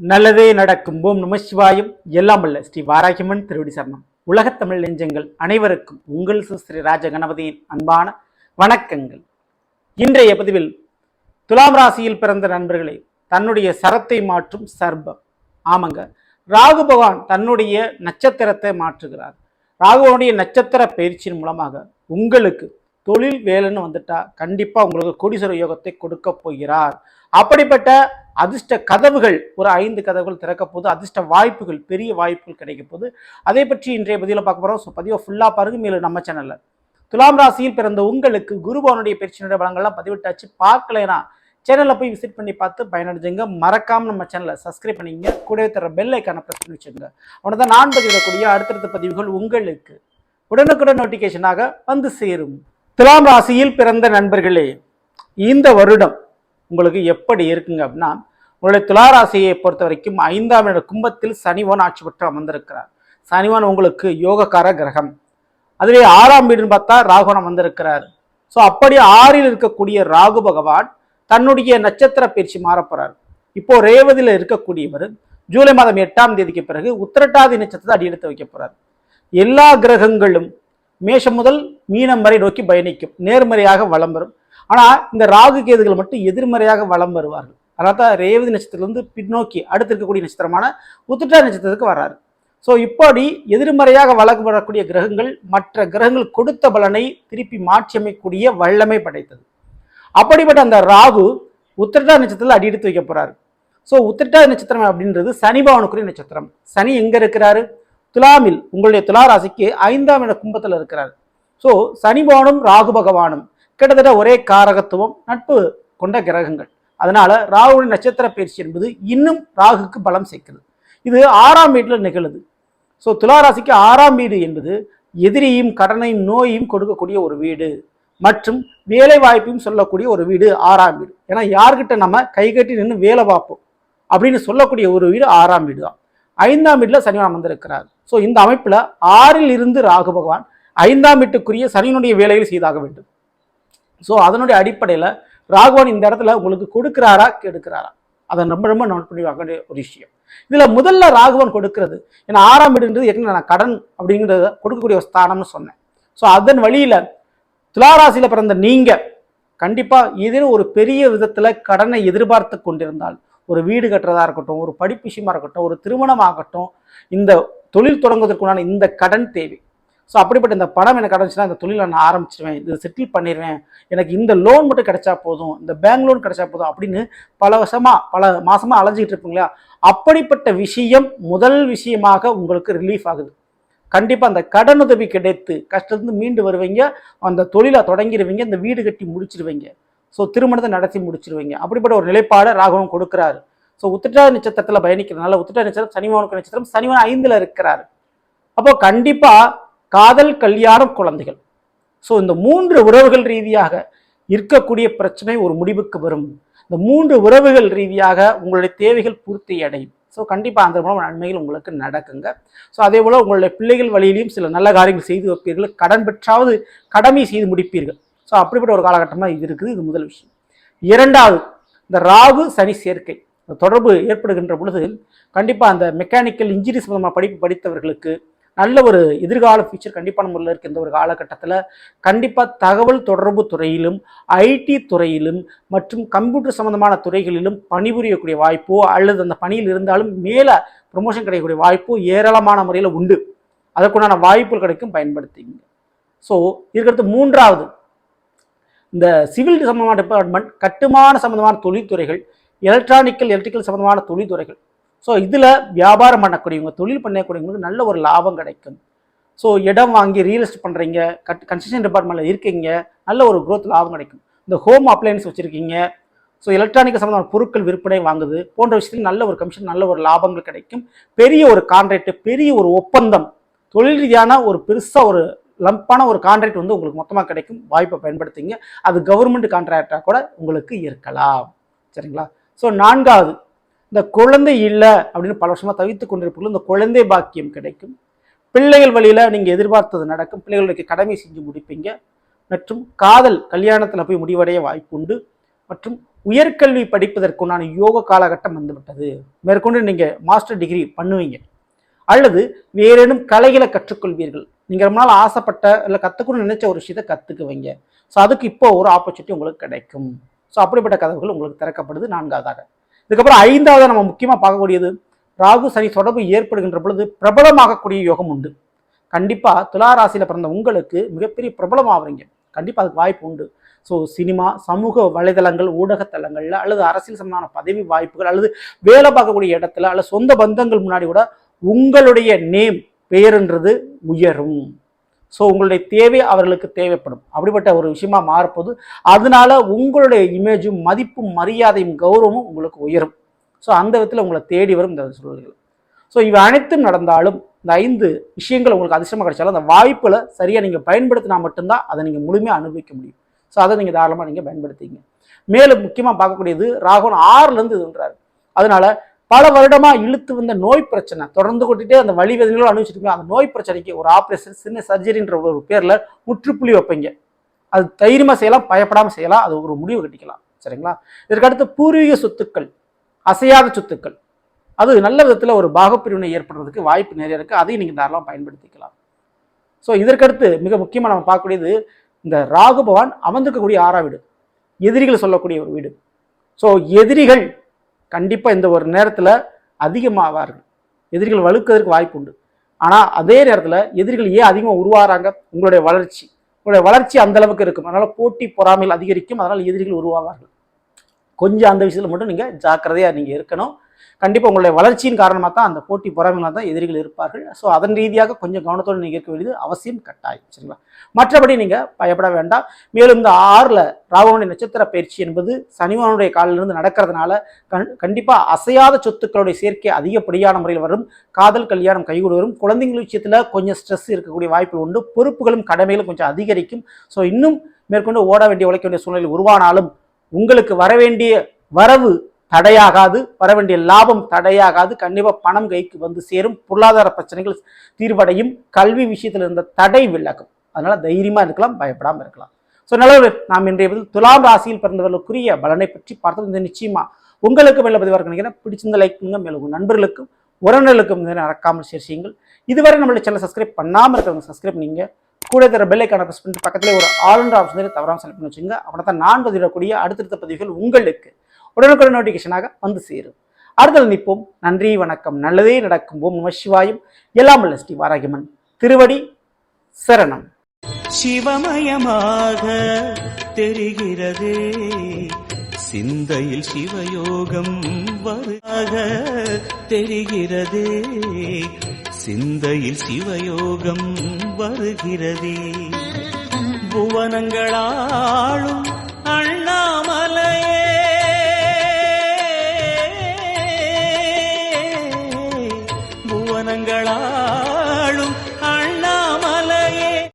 நல்லதே நடக்கும். ஓம் நம சிவாயம். எல்லாம் வல்ல ஸ்ரீ வாராகியம்மன் திருவடி சரணம். உலகத்தமிழ் நெஞ்சங்கள் அனைவருக்கும் உங்கள் ஸ்ரீ ராஜ கணபதியின் அன்பான வணக்கங்கள். இன்றைய பதிவில் துலாம் ராசியில் பிறந்த நண்பர்களே, தன்னுடைய சரத்தை மாற்றும் சர்ப்பம். ஆமாங்க, ராகு பகவான் தன்னுடைய நட்சத்திரத்தை மாற்றுகிறார். ராகுவனுடைய நட்சத்திர பயிற்சியின் மூலமாக உங்களுக்கு தொழில் வேலைன்னு வந்துட்டா கண்டிப்பா உங்களுக்கு கோடீஸ்வர யோகத்தை கொடுக்க போகிறார். அப்படிப்பட்ட அதிர்ஷ்ட கதவுகள் ஒரு 5 கதவுகள் திறக்க போது, அதிர்ஷ்ட வாய்ப்புகள், பெரிய வாய்ப்புகள் கிடைக்க போது. அதை பற்றி இன்றைய பதிவில் பார்க்க போறோம். ஸோ பதிவை ஃபுல்லா பாருங்க. மேலும் நம்ம சேனல்ல துலாம் ராசியில் பிறந்த உங்களுக்கு குருபவனுடைய பயிற்சியினுடைய பலங்கள்லாம் பதிவிட்டாச்சு. பார்க்கலைன்னா சேனல்ல போய் விசிட் பண்ணி பார்த்து பயனடைஞ்சுங்க. மறக்காம நம்ம சேனலை சப்ஸ்கிரைப் பண்ணிங்க. கூடவே தர பெல் ஐக்கான பிரஸ் பண்ணி வச்சுங்க. அவனை தான் நான் பதிவிடக்கூடிய அடுத்தடுத்த பதிவுகள் உங்களுக்கு உடனுக்குடன் நோட்டிபிகேஷனாக வந்து சேரும். துலாம் ராசியில் பிறந்த நண்பர்களே, இந்த வருடம் உங்களுக்கு எப்படி இருக்குங்க அப்படின்னா, உங்களுடைய துளாராசியை பொறுத்த வரைக்கும் 5ஆம் இட கும்பத்தில் சனிவான் ஆட்சி பெற்று அமர்ந்திருக்கிறார். சனிவான் உங்களுக்கு யோகக்கார கிரகம். அதுவே 6ஆம் வீடுன்னு பார்த்தா ராகுவன் அமர்ந்திருக்கிறார். ஸோ அப்படி 6ல் இருக்கக்கூடிய ராகு பகவான் தன்னுடைய நட்சத்திர பயிற்சி மாறப்போறார். இப்போ ரேவதியில் இருக்கக்கூடியவர் ஜூலை மாதம் 8ஆம் தேதிக்கு பிறகு உத்திரட்டாதி நட்சத்திரத்தை அடியெடுத்து வைக்க போறார். எல்லா கிரகங்களும் மேஷம் முதல் மீனம் வரை நோக்கி பயணிக்கும், நேர்மறையாக வலம் வரும். ஆனால் இந்த ராகு கேதுகள் மட்டும் எதிர்மறையாக வலம் வருவார்கள். அதனால தான் ரேவதி நட்சத்திரத்திலிருந்து பின்னோக்கி அடுத்து இருக்கக்கூடிய நட்சத்திரமான உத்திரட்டாதி நட்சத்திரத்துக்கு வராரு. ஸோ இப்படி எதிர்மறையாக வழக்கு வரக்கூடிய கிரகங்கள் மற்ற கிரகங்கள் கொடுத்த பலனை திருப்பி மாற்றி அமைக்கக்கூடிய வல்லமை படைத்தது. அப்படிப்பட்ட அந்த ராகு உத்திரட்டாதி நட்சத்திரத்தில் அடியெடுத்து வைக்க போறாரு. ஸோ உத்திரட்டாதி நட்சத்திரம் அப்படின்றது சனி பகவானுக்குரிய நட்சத்திரம். சனி எங்க இருக்கிறாரு? துலாமில், உங்களுடைய துலா ராசிக்கு 5ஆம் இட கும்பத்தில் இருக்கிறார். ஸோ சனி பகவானும் ராகு பகவானும் கிட்டத்தட்ட ஒரே காரகத்துவம், நட்பு கொண்ட கிரகங்கள். அதனால ராகுவின் நட்சத்திர பயிற்சி என்பது இன்னும் ராகுக்கு பலம் சேர்க்கிறது. இது 6ஆம் வீட்டில் நிகழுது. ஸோ துளாராசிக்கு 6ஆம் வீடு என்பது எதிரியும் கடனையும் நோயையும் கொடுக்கக்கூடிய ஒரு வீடு மற்றும் வேலை வாய்ப்பையும் சொல்லக்கூடிய ஒரு வீடு 6ஆம் வீடு. ஏன்னா யார்கிட்ட நம்ம கை கட்டி நின்று வேலை பார்ப்போம் அப்படின்னு சொல்லக்கூடிய ஒரு வீடு 6ஆம் வீடு தான். 5ஆம் வீட்டில் சனிவான் வந்திருக்கிறார். ஸோ இந்த அமைப்பில் 6ல் இருந்து ராகு பகவான் 5ஆம் வீட்டுக்குரிய சனியினுடைய வேலைகள் செய்தாக வேண்டும். ஸோ அதனுடைய அடிப்படையில் ராகுவான் இந்த இடத்துல உங்களுக்கு கொடுக்கிறாரா கெடுக்கிறாரா, அதை ரொம்ப ரொம்ப நோட் பண்ணி பார்க்க வேண்டிய ஒரு விஷயம். இதில் முதல்ல ராகுவான் கொடுக்கிறது, ஏன்னா 6ஆம் வீடுன்றது ஏற்கனவே நான் கடன் அப்படிங்கிறத கொடுக்கக்கூடிய ஒரு ஸ்தானம்னு சொன்னேன். ஸோ அதன் வழியில் துளாராசியில் பிறந்த நீங்கள் கண்டிப்பாக ஏதேனும் ஒரு பெரிய விதத்தில் கடனை எதிர்பார்த்து கொண்டிருந்தால், ஒரு வீடு கட்டுறதா இருக்கட்டும், ஒரு படிப்பு விஷயமா இருக்கட்டும், ஒரு திருமணமாகட்டும், இந்த தொழில் தொடங்குவதற்குண்டான இந்த கடன் தேவை. ஸோ அப்படிப்பட்ட இந்த பணம் எனக்கு கிடைச்சுன்னா இந்த தொழிலை நான் ஆரம்பிச்சிருவேன், இதை செட்டில் பண்ணிடுவேன், எனக்கு இந்த லோன் மட்டும் கிடைச்சா போதும், இந்த பேங்க் லோன் கிடைச்சா போதும் அப்படின்னு பல மாசமாக அலைஞ்சிக்கிட்டு இருப்பீங்களா? அப்படிப்பட்ட விஷயம் முதல் விஷயமாக உங்களுக்கு ரிலீஃப் ஆகுது. கண்டிப்பாக அந்த கடன் உதவி கிடைத்து கஷ்டத்துலேருந்து மீண்டு வருவீங்க, அந்த தொழிலை தொடங்கிடுவீங்க, இந்த வீடு கட்டி முடிச்சிருவீங்க, ஸோ திருமணத்தை நடத்தி முடிச்சிருவீங்க. அப்படிப்பட்ட ஒரு நிலைப்பாடை ராகுவன் கொடுக்குறாரு. ஸோ உத்திரட்டாதி நட்சத்திரத்தில் பயணிக்கிறதுனால, உத்திரட்டாதி நட்சத்திரம் சனிவானுக்கு நட்சத்திரம், சனிவான் 5ல் இருக்கிறாரு. அப்போ கண்டிப்பாக காதல், கல்யாணம், குழந்தைகள், ஸோ இந்த 3 உறவுகள் ரீதியாக இருக்கக்கூடிய பிரச்சனை ஒரு முடிவுக்கு வரும். இந்த 3 உறவுகள் ரீதியாக உங்களுடைய தேவைகள் பூர்த்தி அடையும். ஸோ கண்டிப்பாக அந்த மூலம் நன்மைகள் உங்களுக்கு நடக்குங்க. ஸோ அதே போல் உங்களுடைய பிள்ளைகள் வழியிலையும் சில நல்ல காரியங்கள் செய்து வைப்பீர்கள், கடன் பெற்றாவது கடமை செய்து முடிப்பீர்கள். ஸோ அப்படிப்பட்ட ஒரு காலகட்டமாக இது இருக்குது. இது முதல் விஷயம். இரண்டாவது, இந்த ராகு சனி சேர்க்கை தொடர்பு ஏற்படுகின்ற பொழுது கண்டிப்பாக அந்த மெக்கானிக்கல் இன்ஜினியரிங் சம்பந்தமாக படிப்பு படித்தவர்களுக்கு நல்ல ஒரு எதிர்கால ஃபியூச்சர் கண்டிப்பான முறையில் இருக்க இந்த ஒரு காலகட்டத்தில் கண்டிப்பாக தகவல் தொடர்பு துறையிலும், ஐடி துறையிலும் மற்றும் கம்ப்யூட்டர் சம்பந்தமான துறைகளிலும் பணிபுரியக்கூடிய வாய்ப்போ அல்லது அந்த பணியில் இருந்தாலும் மேலே ப்ரொமோஷன் கிடைக்கக்கூடிய வாய்ப்போ ஏராளமான முறையில் உண்டு. அதற்குண்டான வாய்ப்புகள் கிடைக்கும், பயன்படுத்திங்க. ஸோ இதுக்கடுத்து மூன்றாவது, இந்த சிவில் சம்பந்தமான டிபார்ட்மெண்ட், கட்டுமான சம்பந்தமான தொழில்துறைகள், எலக்ட்ரிக்கல் சம்பந்தமான தொழில்துறைகள், ஸோ இதில் வியாபாரம் பண்ணக்கூடியவங்க, தொழில் பண்ணக்கூடியவங்களுக்கு நல்ல ஒரு லாபம் கிடைக்கும். ஸோ இடம் வாங்கி ரியல் எஸ்டேட் பண்ணுறீங்க, கன்ஸ்ட்ரக்ஷன் டிபார்ட்மெண்ட்டில் இருக்கீங்க, நல்ல ஒரு க்ரோத் லாபம் கிடைக்கும். இந்த ஹோம் அப்ளையன்ஸ் வச்சுருக்கீங்க, ஸோ எலக்ட்ரானிக் சம்பந்தமான பொருட்கள் விற்பனை வாங்குது போன்ற விஷயத்தில் நல்ல ஒரு கமிஷன், நல்ல ஒரு லாபங்கள் கிடைக்கும். பெரிய ஒரு கான்ட்ராக்ட், பெரிய ஒரு ஒப்பந்தம், தொழில் ரீதியான ஒரு பெருசாக ஒரு லம்பான ஒரு கான்ட்ராக்ட் வந்து உங்களுக்கு மொத்தமாக கிடைக்கும். வாய்ப்பை பயன்படுத்திங்க. அது கவர்மெண்ட் கான்ட்ராக்டாக கூட உங்களுக்கு இருக்கலாம். சரிங்களா? ஸோ நான்காவது, இந்த குழந்தை இல்லை அப்படின்னு பல வருஷமாக தவித்து கொண்டிருப்பீர்கள், இந்த குழந்தை பாக்கியம் கிடைக்கும். பிள்ளைகள் வழியில் நீங்கள் எதிர்பார்த்தது நடக்கும், பிள்ளைகளுக்கு கடமை செஞ்சு முடிப்பீங்க. மற்றும் காதல் கல்யாணத்தில் போய் முடிவடைய வாய்ப்பு உண்டு. மற்றும் உயர்கல்வி படிப்பதற்குண்டான யோக காலகட்டம் வந்துவிட்டது. மேற்கொண்டு நீங்கள் மாஸ்டர் டிகிரி பண்ணுவீங்க, அல்லது வேறேனும் கலைகளை கற்றுக்கொள்வீர்கள். நீங்கள் ரொம்ப நாள் ஆசைப்பட்ட இல்லை கற்றுக்கணும்னு நினைச்ச ஒரு விஷயத்தை கற்றுக்குவீங்க. ஸோ அதுக்கு இப்போ ஒரு ஆப்பர்ச்சுனிட்டி உங்களுக்கு கிடைக்கும். ஸோ அப்படிப்பட்ட கதவுகள் உங்களுக்கு திறக்கப்படுது. 4வதாக. இதுக்கப்புறம் 5வதாக நம்ம முக்கியமாக பார்க்கக்கூடியது, ராகு சனி தொடர்பு ஏற்படுகின்ற பொழுது பிரபலமாகக்கூடிய யோகம் உண்டு. கண்டிப்பாக துலா ராசியில் பிறந்த உங்களுக்கு மிகப்பெரிய பிரபலமாகறீங்க. கண்டிப்பாக அதுக்கு வாய்ப்பு உண்டு. ஸோ சினிமா, சமூக வலைதளங்கள், ஊடகத்தலங்களில், அல்லது அரசியல் சம்பந்தமான பதவி வாய்ப்புகள், அல்லது வேலை பார்க்கக்கூடிய இடத்துல, அல்லது சொந்த பந்தங்கள் முன்னாடி கூட உங்களுடைய நேம் பெயர்ன்றது உயரும். ஸோ உங்களுடைய தேவை அவர்களுக்கு தேவைப்படும். அப்படிப்பட்ட ஒரு விஷயமா மாறப்போது. அதனால உங்களுடைய இமேஜும் மதிப்பும் மரியாதையும் கௌரவமும் உங்களுக்கு உயரும். ஸோ அந்த விதத்தில் உங்களை தேடி வரும் இந்த சூழல்கள். ஸோ இவை அனைத்தும் நடந்தாலும் இந்த 5 விஷயங்கள் உங்களுக்கு அதிர்ஷ்டமாக கிடைச்சாலும் அந்த வாய்ப்புகளை சரியாக நீங்கள் பயன்படுத்தினா மட்டும்தான் அதை நீங்கள் முழுமையாக அனுபவிக்க முடியும். ஸோ அதை நீங்கள் தாராளமாக நீங்கள் பயன்படுத்திங்க. மேலும் முக்கியமாக பார்க்கக்கூடியது, ராகுன் 6லேருந்து இதுன்றாரு. அதனால பல வருடமாக இழுத்து வந்த நோய் பிரச்சனை தொடர்ந்து கொண்டுட்டே அந்த வலி வேதனைகளும் அனுபவிச்சுட்டு அந்த நோய் பிரச்சனைக்கு ஒரு ஆப்ரேஷன், சின்ன சர்ஜரின்ற ஒரு பேரில் முற்றுப்புள்ளி வைப்பீங்க. அது தைரியமாக செய்யலாம், பயப்படாமல் செய்யலாம். அது ஒரு முடிவு கட்டிக்கலாம். சரிங்களா? இதற்கடுத்து பூர்வீக சொத்துக்கள், அசையாத சொத்துக்கள், அது நல்ல விதத்தில் ஒரு பாகப்பிரிவினை ஏற்படுறதுக்கு வாய்ப்பு நிறைய இருக்குது. அதையும் நீங்கள் தாராளமாக பயன்படுத்திக்கலாம். ஸோ இதற்கடுத்து மிக முக்கியமாக நம்ம பார்க்கக்கூடியது, இந்த ராகு பகவான் அமர்ந்திருக்கக்கூடிய 6ஆம் வீடு, எதிரிகள் சொல்லக்கூடிய ஒரு வீடு. ஸோ எதிரிகள் கண்டிப்பாக இந்த ஒரு நேரத்தில் அதிகமாவார்கள். எதிரிகள் வலுக்கிறதுக்கு வாய்ப்பு உண்டு. ஆனால் அதே நேரத்தில் எதிரிகள் ஏன் அதிகமாக உருவாகிறாங்க? உங்களுடைய வளர்ச்சி அந்த அளவுக்கு இருக்கும். அதனால் போட்டி பொறாமைகள் அதிகரிக்கும். அதனால் எதிரிகள் உருவாவார்கள். கொஞ்சம் அந்த விஷயத்தில் மட்டும் நீங்கள் ஜாக்கிரதையாக நீங்கள் இருக்கணும். கண்டிப்பாக உங்களுடைய வளர்ச்சியின் காரணமாக தான் அந்த போட்டி பொறாமைகளாக தான் எதிரிகள் இருப்பார்கள். ஸோ அதன் ரீதியாக கொஞ்சம் கவனத்தோடு நீங்கள் இருக்க வேண்டியது அவசியம், கட்டாயம். சரிங்களா? மற்றபடி நீங்கள் பயப்பட வேண்டாம். மேலும் இந்த 6ல் ராகுனுடைய நட்சத்திர பயிற்சி என்பது சனிவானுடைய காலிலிருந்து நடக்கிறதுனால கண்டிப்பாக அசையாத சொத்துக்களுடைய சேர்க்கை அதிகப்படியான முறையில் வரும். காதல், கல்யாணம் கைகூடி வரும். குழந்தைங்கள் விஷயத்தில் கொஞ்சம் ஸ்ட்ரெஸ் இருக்கக்கூடிய வாய்ப்புகள் உண்டு. பொறுப்புகளும் கடமைகளும் கொஞ்சம் அதிகரிக்கும். ஸோ இன்னும் மேற்கொண்டு ஓட வேண்டிய, உழைக்க வேண்டிய சூழ்நிலை உருவானாலும் உங்களுக்கு வரவேண்டிய வரவு தடையாகாது, வர வேண்டிய லாபம் தடையாகாது. கண்டிப்பாக பணம் கைக்கு வந்து சேரும். பொருளாதார பிரச்சனைகள் தீர்வடையும். கல்வி விஷயத்தில் இருந்த தடை விலகும். அதனால தைரியமாக இருக்கலாம், பயப்படாமல் இருக்கலாம். ஸோ நல்லது, நாம் இன்றைய துலாம் ராசியில் பிறந்தவர்களுக்குரிய பலனை பற்றி பார்த்தோம். இந்த நிச்சயமா உங்களுக்கு மேல பதிவாக நினைக்கிறேன். பிடிச்சிருந்த லைக் பண்ணுங்க. மேலும் உங்கள் நண்பர்களுக்கும் உறவினர்களுக்கும் மறக்காமல் ஷேர் செய்யுங்கள். இதுவரை நம்மளுடைய சேனல் சப்ஸ்கிரைப் பண்ணாமல் இருக்கிறவங்க சப்ஸ்கிரைப் நீங்க கூட தர பெல் ஐக்கான பிரஸ் பண்ணிட்டு பக்கத்தில் ஒரு ஆல் ஆப்ஷன் தவறாமல் செலக்ட் பண்ணி வச்சுங்க. அப்படின்னா தான் நான் பதிவிடக்கூடிய அடுத்தடுத்த பதிவுகள் உங்களுக்கு உடனுக்குடன் நோட்டிஃபிகேஷனாக வந்து சேரும். அடுத்தது நிற்போம். நன்றி, வணக்கம். நல்லதே நடக்கும். ஓம் நம சிவாயம். எல்லாம் வல்ல ஸ்ரீ வாராகியம்மன் திருவடி சரணம். சிவமயமாக தெரிகிறதே, சிந்தையில் சிவயோகம் வருக தெரிகிறதே, சிந்தையில் சிவயோகம் வருகிறதே. புவனங்களாளும்